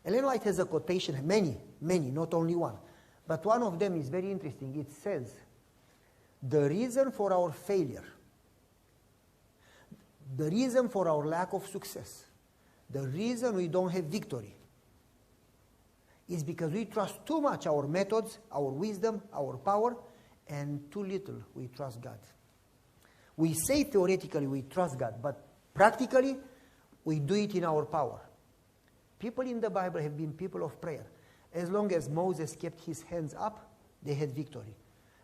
Ellen White has a quotation, many, not only one. But one of them is very interesting. It says, the reason for our failure, the reason for our lack of success, the reason we don't have victory, is because we trust too much our methods, our wisdom, our power, and too little we trust God. We say theoretically we trust God, but practically we do it in our power. People in the Bible have been people of prayer. As long as Moses kept his hands up, they had victory.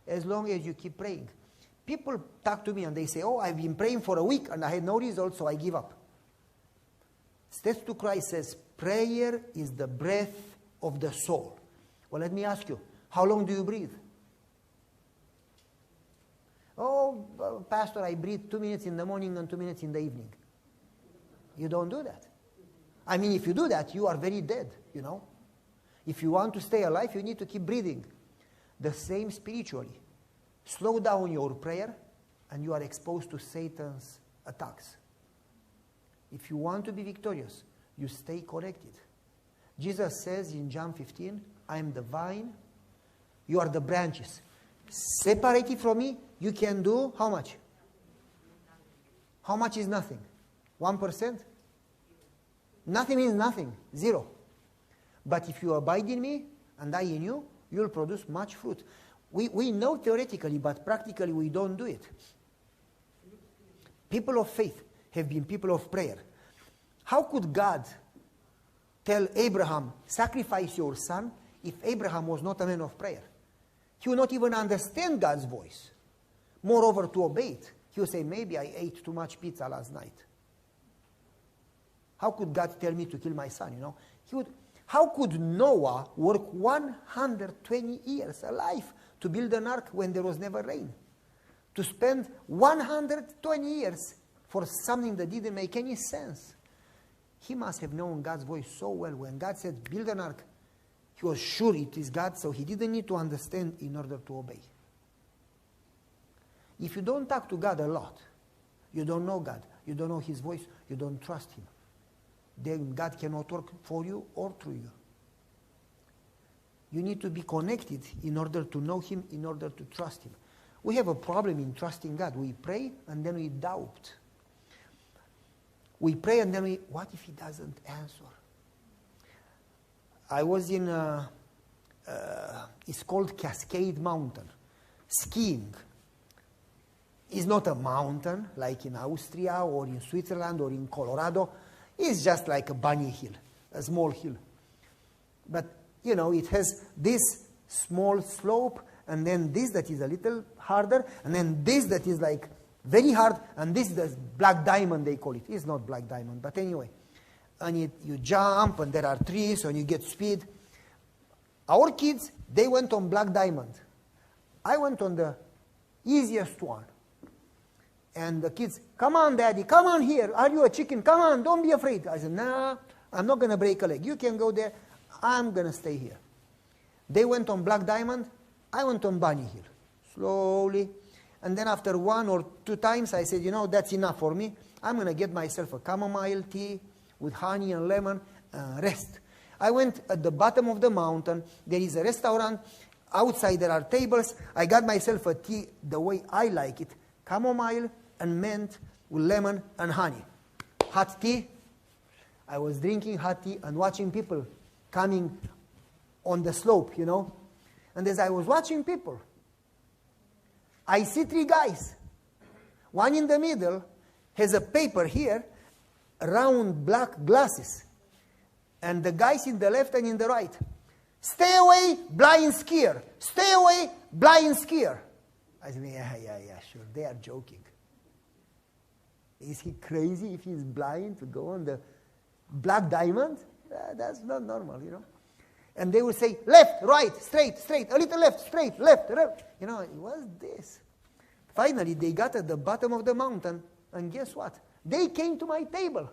As long as you keep praying. People talk to me and they say, oh, I've been praying for a week and I had no result, so I give up. Steps to Christ says, prayer is the breath of the soul. Well, let me ask you, how long do you breathe? Oh, Pastor, I breathe 2 minutes in the morning and 2 minutes in the evening. You don't do that. I mean, if you do that, you are very dead, you know. If you want to stay alive, you need to keep breathing. The same spiritually. Slow down your prayer and you are exposed to Satan's attacks. If you want to be victorious, you stay connected. Jesus says in John 15, I am the vine, you are the branches. Separated from me, you can do how much? How much is nothing? 1%? Nothing means nothing, 0. But if you abide in me and I in you, you'll produce much fruit. We know theoretically, but practically we don't do it. People of faith have been people of prayer. How could God tell Abraham, sacrifice your son, if Abraham was not a man of prayer? He would not even understand God's voice. Moreover, to obey it, he would say, maybe I ate too much pizza last night. How could God tell me to kill my son, you know? How could Noah work 120 years alive to build an ark when there was never rain? To spend 120 years for something that didn't make any sense. He must have known God's voice so well. When God said, build an ark, he was sure it is God, so he didn't need to understand in order to obey. If you don't talk to God a lot, you don't know God, you don't know his voice, you don't trust him, then God cannot work for you or through you. You need to be connected in order to know him, in order to trust him. We have a problem in trusting God. We pray and then we doubt. We pray and then what if he doesn't answer? I was in, it's called Cascade Mountain, skiing. It's not a mountain like in Austria or in Switzerland or in Colorado. It's just like a bunny hill, a small hill. But, you know, it has this small slope, and then this that is a little harder, and then this that is like very hard, and this is the black diamond, they call it. It's not black diamond, but anyway. And you jump, and there are trees, and you get speed. Our kids, they went on black diamond. I went on the easiest one. And the kids, come on, Daddy, come on here. Are you a chicken? Come on, don't be afraid. I said, nah, I'm not going to break a leg. You can go there. I'm going to stay here. They went on black diamond. I went on bunny hill. Slowly. And then after 1 or 2 times, I said, you know, that's enough for me. I'm going to get myself a chamomile tea with honey and lemon and rest. I went at the bottom of the mountain. There is a restaurant. Outside there are tables. I got myself a tea the way I like it. Chamomile and mint with lemon and honey. Hot tea. I was drinking hot tea and watching people coming on the slope, you know. And as I was watching people, I see 3 guys. One in the middle has a paper here, round black glasses. And the guys in the left and in the right. Stay away, blind skier. Stay away, blind skier. I said, yeah, sure. They are joking. Is he crazy if he's blind to go on the black diamond? That's not normal, you know. And they would say, left, right, straight, a little left, straight, left. You know, what's this? Finally, they got at the bottom of the mountain, and guess what? They came to my table,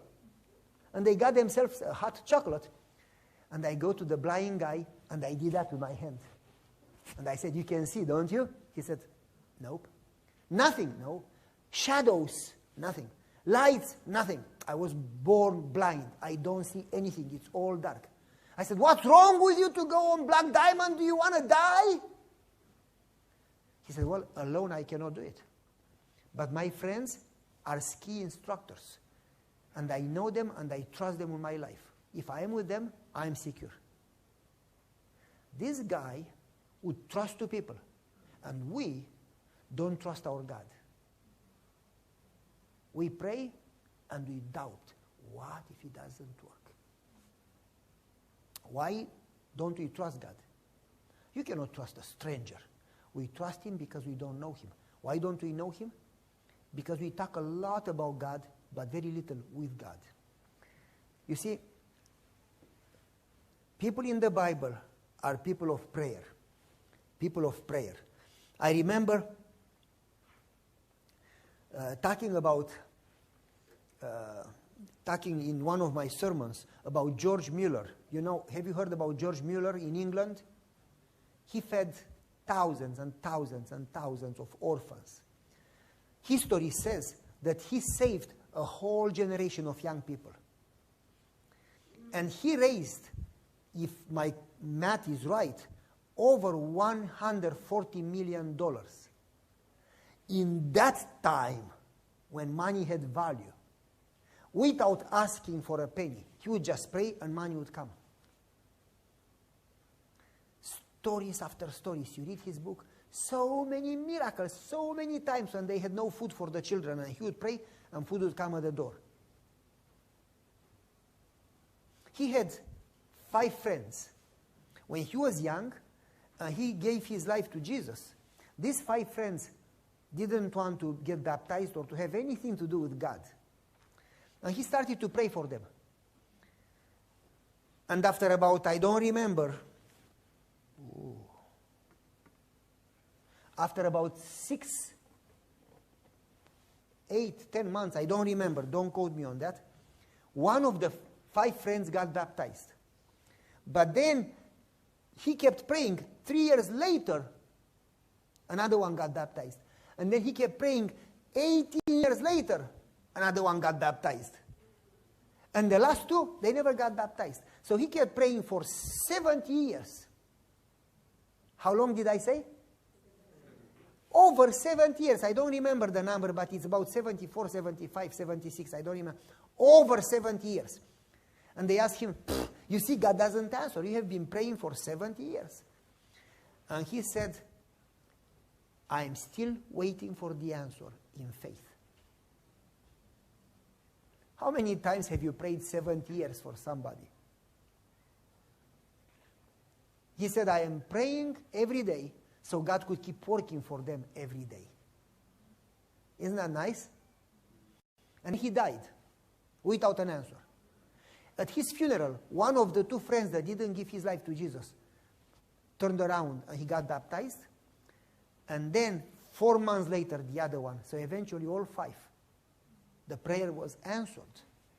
and they got themselves a hot chocolate. And I go to the blind guy, and I did that with my hand. And I said, you can see, don't you? He said, nope. Nothing, no. Shadows, nothing. Lights, nothing. I was born blind. I don't see anything. It's all dark. I said, what's wrong with you to go on Black Diamond? Do you want to die? He said, well, alone I cannot do it. But my friends are ski instructors. And I know them and I trust them with my life. If I am with them, I am secure. This guy would trust two people. And we don't trust our God. We pray and we doubt. What if it doesn't work? Why don't we trust God? You cannot trust a stranger. We trust him because we don't know him. Why don't we know him? Because we talk a lot about God, but very little with God. You see, people in the Bible are people of prayer. People of prayer. I remember talking in one of my sermons about George Mueller. You know, have you heard about George Mueller in England? He fed thousands and thousands and thousands of orphans. History says that he saved a whole generation of young people. And he raised, if my math is right, over $140 million. In that time, when money had value, without asking for a penny, he would just pray and money would come. Stories after stories. You read his book, so many miracles, so many times when they had no food for the children, and he would pray and food would come at the door. He had 5 friends. When he was young, he gave his life to Jesus. These 5 friends didn't want to get baptized or to have anything to do with God. And he started to pray for them. And after about, I don't remember, after about 6, 8, 10 months, I don't remember, don't quote me on that, one of the 5 friends got baptized. But then he kept praying. 3 years later, another one got baptized. And then he kept praying. 18 years later, another one got baptized. And the last 2, they never got baptized. So he kept praying for 70 years. How long did I say? Over 70 years. I don't remember the number, but it's about 74, 75, 76. I don't remember. Over 70 years. And they asked him, you see, God doesn't answer. You have been praying for 70 years. And he said, I am still waiting for the answer in faith. How many times have you prayed 70 years for somebody? He said, I am praying every day so God could keep working for them every day. Isn't that nice? And he died without an answer. At his funeral, one of the 2 friends that didn't give his life to Jesus turned around and he got baptized. And then 4 months later, the other one. So eventually all 5. The prayer was answered.